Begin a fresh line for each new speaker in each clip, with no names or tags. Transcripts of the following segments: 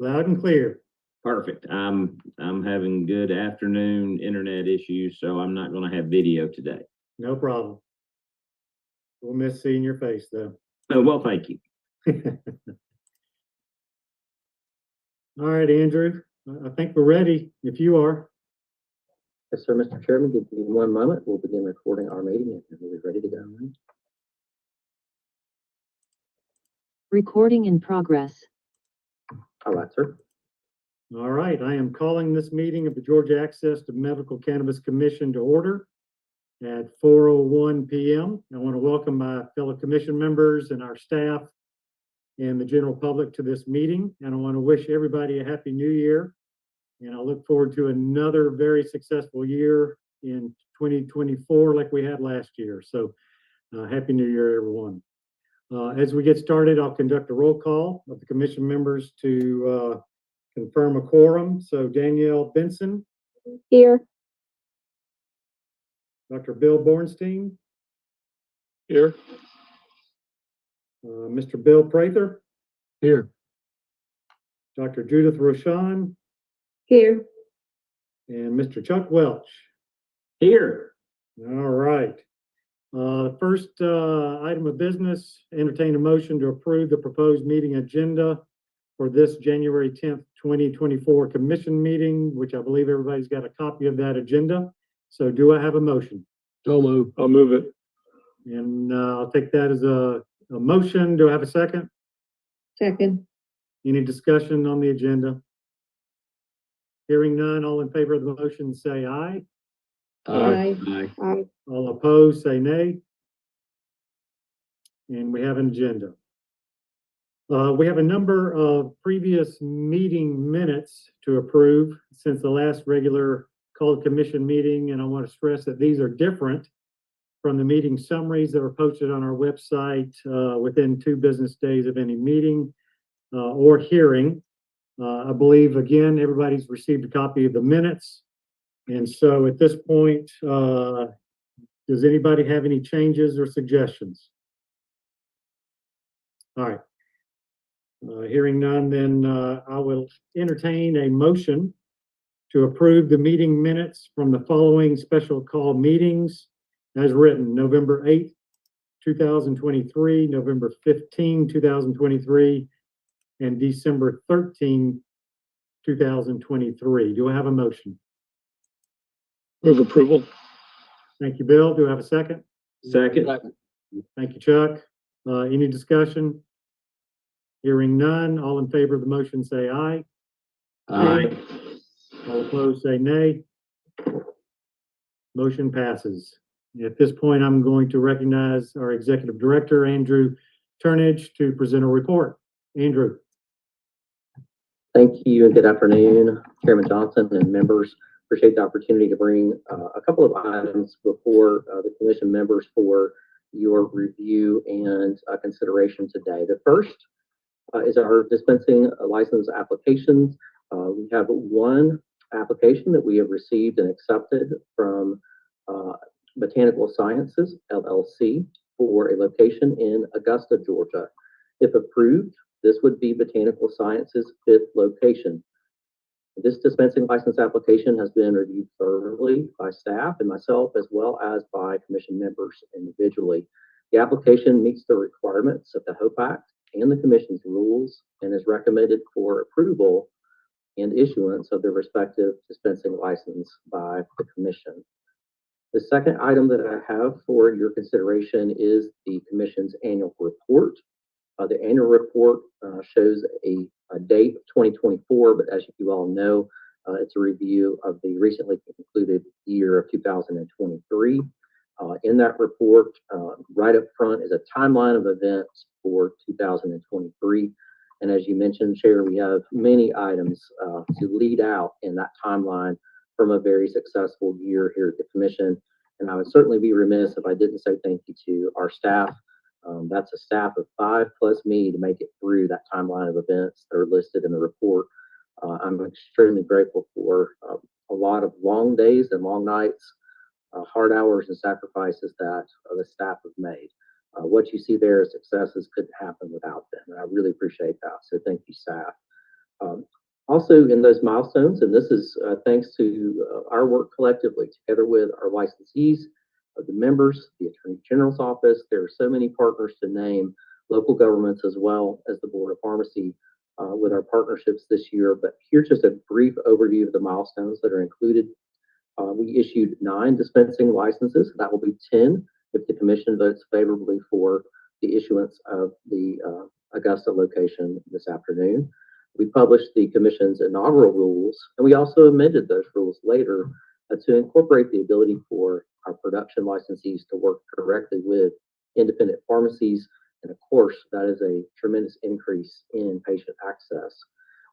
Loud and clear.
Perfect. I'm having good afternoon internet issues, so I'm not going to have video today.
No problem. We'll miss seeing your face, though.
Oh, well, thank you.
All right, Andrew, I think we're ready if you are.
Yes, sir, Mr. Chairman. Give me 1 moment. We'll begin recording our meeting and we'll be ready to go.
Recording in progress.
All right, sir.
All right, I am calling this meeting of the Georgia Access to Medical Cannabis Commission to order at 4:01 p.m. I want to welcome my fellow commission members and our staff and the general public to this meeting. And I want to wish everybody a happy new year. And I look forward to another very successful year in 2024 like we had last year. So happy new year, everyone. As we get started, I'll conduct a roll call of the commission members to confirm a quorum. So Danielle Benson.
Here.
Dr. Bill Bornstein.
Here.
Mr. Bill Prather.
Here.
Dr. Judith Rochon.
Here.
And Mr. Chuck Welch.
Here.
All right. First item of business, entertain a motion to approve the proposed meeting agenda for this January 10th, 2024 commission meeting, which I believe everybody's got a copy of that agenda. So do I have a motion?
So move. I'll move it.
And I'll take that as a motion. Do I have a second?
Second.
Any discussion on the agenda? Hearing none, all in favor of the motion say aye.
Aye.
Aye.
Aye.
All opposed say nay. And we have an agenda. We have a number of previous meeting minutes to approve since the last regular called commission meeting, and I want to stress that these are different from the meeting summaries that are posted on our website within 2 business days of any meeting or hearing. I believe, again, everybody's received a copy of the minutes. And so at this point, does anybody have any changes or suggestions? All right. Hearing none, then I will entertain a motion to approve the meeting minutes from the following special call meetings as written: November 8th, 2023, November 15, 2023, and December 13, 2023. Do I have a motion?
Move approval.
Thank you, Bill. Do I have a second?
Second.
Thank you, Chuck. Any discussion? Hearing none, all in favor of the motion say aye.
Aye.
All opposed say nay. Motion passes. At this point, I'm going to recognize our Executive Director, Andrew Turnage, to present a report. Andrew.
Thank you and good afternoon, Chairman Johnson and members. Appreciate the opportunity to bring a couple of items before the commission members for your review and consideration today. The first is our dispensing license applications. We have 1 application that we have received and accepted from Botanical Sciences, LLC, for a location in Augusta, Georgia. If approved, this would be Botanical Sciences' 5th location. This dispensing license application has been reviewed thoroughly by staff and myself, as well as by commission members individually. The application meets the requirements of the HOPE Act and the commission's rules and is recommended for approval and issuance of the respective dispensing license by the commission. The second item that I have for your consideration is the commission's annual report. The annual report shows a date of 2024, but as you all know, it's a review of the recently concluded year of 2023. In that report, right up front is a timeline of events for 2023. And as you mentioned, Chair, we have many items to lead out in that timeline from a very successful year here at the Commission. And I would certainly be remiss if I didn't say thank you to our staff. That's a staff of 5 plus me to make it through that timeline of events that are listed in the report. I'm extremely grateful for a lot of long days and long nights, hard hours and sacrifices that the staff have made. What you see there as successes couldn't happen without them, and I really appreciate that. So thank you, staff. Also in those milestones, and this is thanks to our work collectively together with our licensees, the members, the Attorney General's office. There are so many partners to name, local governments as well as the Board of Pharmacy with our partnerships this year. But here's just a brief overview of the milestones that are included. We issued 9 dispensing licenses. That will be 10 if the commission votes favorably for the issuance of the Augusta location this afternoon. We published the commission's inaugural rules, and we also amended those rules later to incorporate the ability for our production licensees to work directly with independent pharmacies. And of course, that is a tremendous increase in patient access.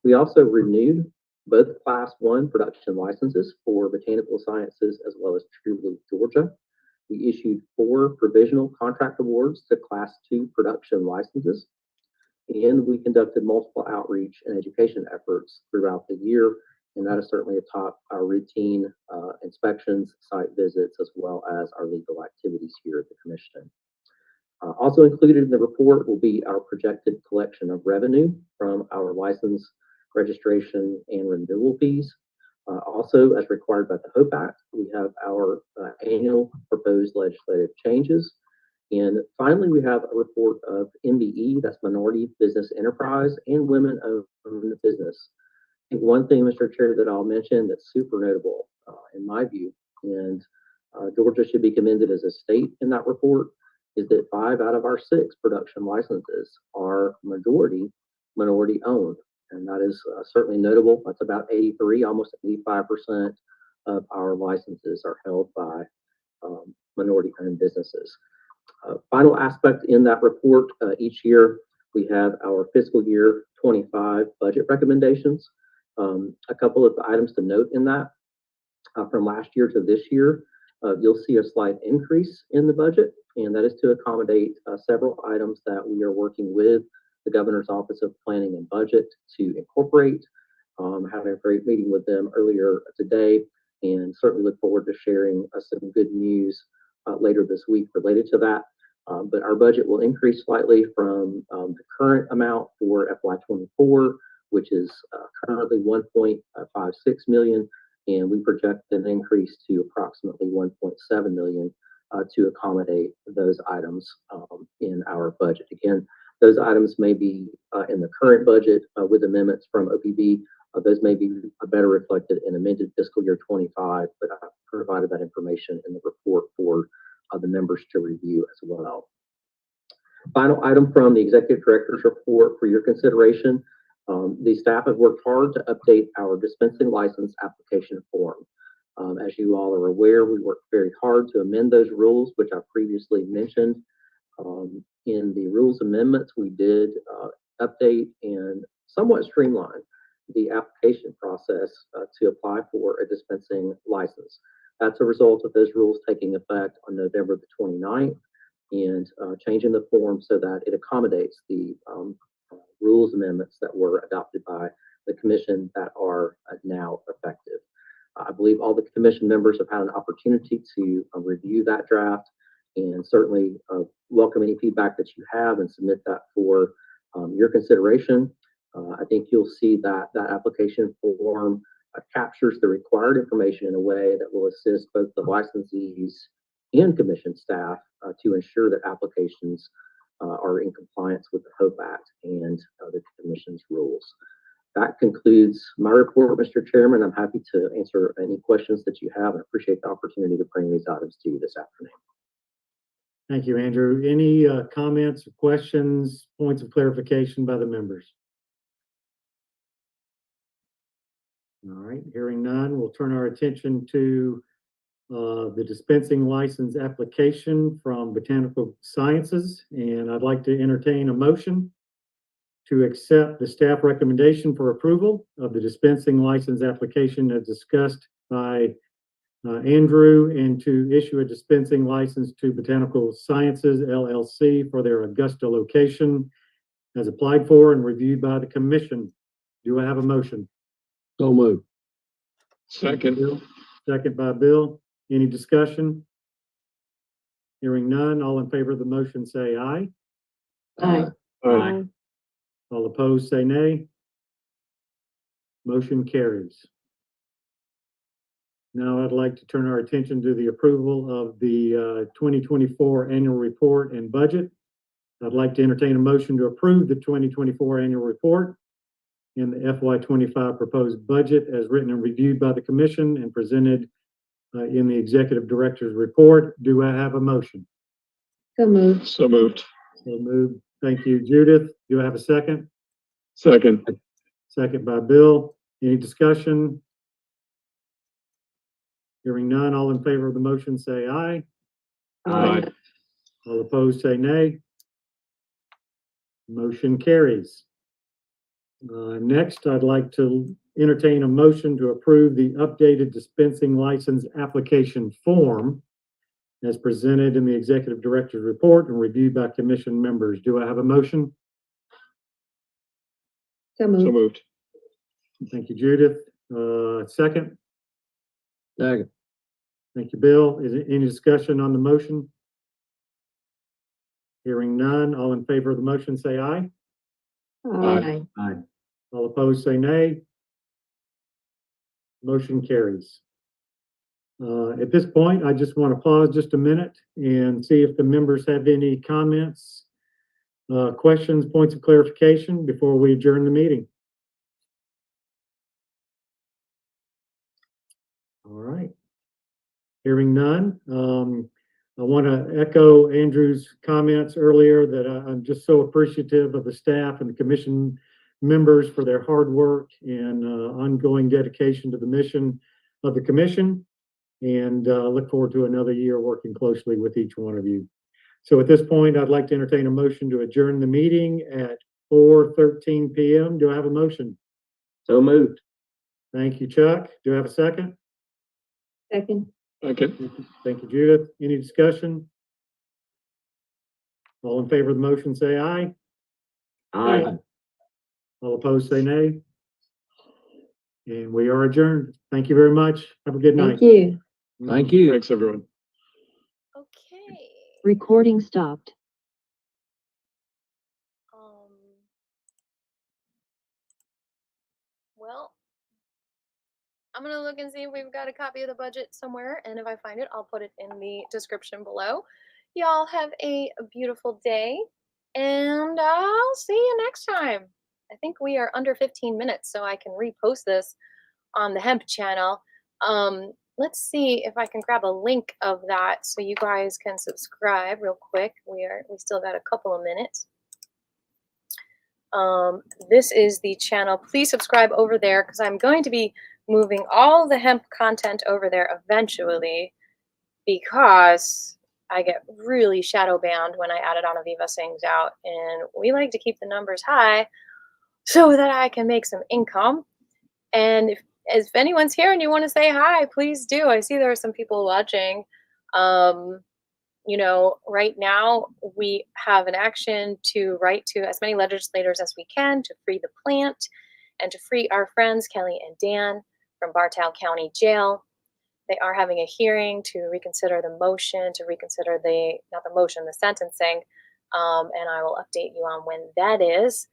We also renewed both Class 1 production licenses for Botanical Sciences as well as Trulieve, Georgia. We issued 4 provisional contract awards to Class 2 production licenses. And we conducted multiple outreach and education efforts throughout the year, and that is certainly atop our routine inspections, site visits, as well as our legal activities here at the Commission. Also included in the report will be our projected collection of revenue from our license, registration, and renewal fees. Also, as required by the HOPE Act, we have our annual proposed legislative changes. And finally, we have a report of MBE, that's Minority Business Enterprise, and Women-Owned Business. I think one thing, Mr. Chair, that I'll mention that's super notable in my view, and Georgia should be commended as a state in that report, is that 5 out of our 6 production licenses are minority-owned. And that is certainly notable. That's about 83, almost 85% of our licenses are held by minority-owned businesses. Final aspect in that report, each year we have our fiscal year 25 budget recommendations. A couple of items to note in that, from last year to this year, you'll see a slight increase in the budget, and that is to accommodate several items that we are working with the Governor's Office of Planning and Budget to incorporate. Having a great meeting with them earlier today, and certainly look forward to sharing some good news later this week related to that. But our budget will increase slightly from the current amount for FY24, which is currently $1.56 million, and we project an increase to approximately $1.7 million to accommodate those items in our budget. Again, those items may be in the current budget with amendments from OPB. Those may be better reflected in amended fiscal year 25, but I provided that information in the report for the members to review as well. Final item from the Executive Director's report for your consideration. The staff have worked hard to update our dispensing license application form. As you all are aware, we worked very hard to amend those rules, which I previously mentioned. In the rules amendments, we did update and somewhat streamline the application process to apply for a dispensing license. That's a result of those rules taking effect on November the 29th and changing the form so that it accommodates the rules amendments that were adopted by the commission that are now effective. I believe all the commission members have had an opportunity to review that draft, and certainly welcome any feedback that you have and submit that for your consideration. I think you'll see that that application form captures the required information in a way that will assist both the licensees and commission staff to ensure that applications are in compliance with the HOPE Act and the commission's rules. That concludes my report, Mr. Chairman. I'm happy to answer any questions that you have and appreciate the opportunity to bring these items to you this afternoon.
Thank you, Andrew. Any comments or questions, points of clarification by the members? All right, hearing none, we'll turn our attention to the dispensing license application from Botanical Sciences, and I'd like to entertain a motion to accept the staff recommendation for approval of the dispensing license application as discussed by Andrew, and to issue a dispensing license to Botanical Sciences LLC for their Augusta location as applied for and reviewed by the commission. Do I have a motion?
So moved. Second.
Bill. Second by Bill. Any discussion? Hearing none, all in favor of the motion say aye.
Aye.
Aye.
All opposed say nay. Motion carries. Now I'd like to turn our attention to the approval of the 2024 annual report and budget. I'd like to entertain a motion to approve the 2024 annual report and the FY25 proposed budget as written and reviewed by the commission and presented in the executive director's report. Do I have a motion?
So moved.
So moved.
So moved. Thank you, Judith. Do I have a second?
Second.
Second by Bill. Any discussion? Hearing none, all in favor of the motion say aye.
Aye.
All opposed say nay. Motion carries. Next, I'd like to entertain a motion to approve the updated dispensing license application form as presented in the executive director's report and reviewed by commission members. Do I have a motion?
So
So
moved.
moved.
Thank you, Judith. Second?
Second.
Thank you, Bill. Is there any discussion on the motion? Hearing none, all in favor of the motion say aye.
Aye.
Aye. All opposed say nay. Motion carries. At this point, I just want to pause just a minute and see if the members have any comments, questions, points of clarification before we adjourn the meeting. All right. Hearing none, I want to echo Andrew's comments earlier that I'm just so appreciative of the staff and the commission members for their hard work and ongoing dedication to the mission of the commission, and look forward to another year working closely with each one of you. So at this point, I'd like to entertain a motion to adjourn the meeting at 4:13 p.m. Do I have a motion?
So moved.
Thank you, Chuck. Do I have a second?
Second.
Second.
Thank you, Judith. Any discussion? All in favor of the motion, say aye.
Aye.
All opposed, say nay. And we are adjourned. Thank you very much. Have a good night.
Thank you.
Thank you. Thanks, everyone.
Okay.
Recording stopped.
Well, I'm gonna look and see if we've got a copy of the budget somewhere, and if I find it, I'll put it in the description below. Y'all have a beautiful day, and I'll see you next time. I think we are under 15 minutes, so I can repost this on the hemp channel. Let's see if I can grab a link of that so you guys can subscribe real quick. We still got a couple of minutes. This is the channel. Please subscribe over there because I'm going to be moving all the hemp content over there eventually, because I get really shadow banned when I add it on Aviva Sings Out, and we like to keep the numbers high so that I can make some income. And if anyone's here and you want to say hi, please do. I see there are some people watching. You know, right now we have an action to write to as many legislators as we can to free the plant and to free our friends Kelly and Dan from Bartow County Jail. They are having a hearing to reconsider the motion, to reconsider not the motion, the sentencing. And I will update you on when that is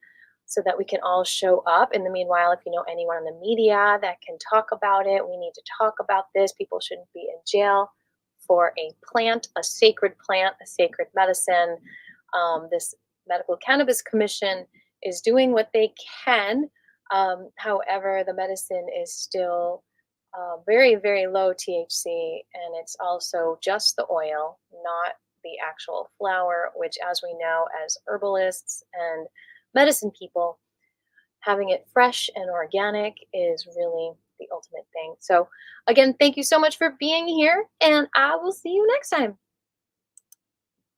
so that we can all show up. In the meanwhile, if you know anyone in the media that can talk about it, we need to talk about this. People shouldn't be in jail for a plant, a sacred medicine. This Medical Cannabis Commission is doing what they can. However, the medicine is still very, very low THC, and it's also just the oil, not the actual flower, which, as we know, as herbalists and medicine people, having it fresh and organic is really the ultimate thing. So again, thank you so much for being here, and I will see you next time.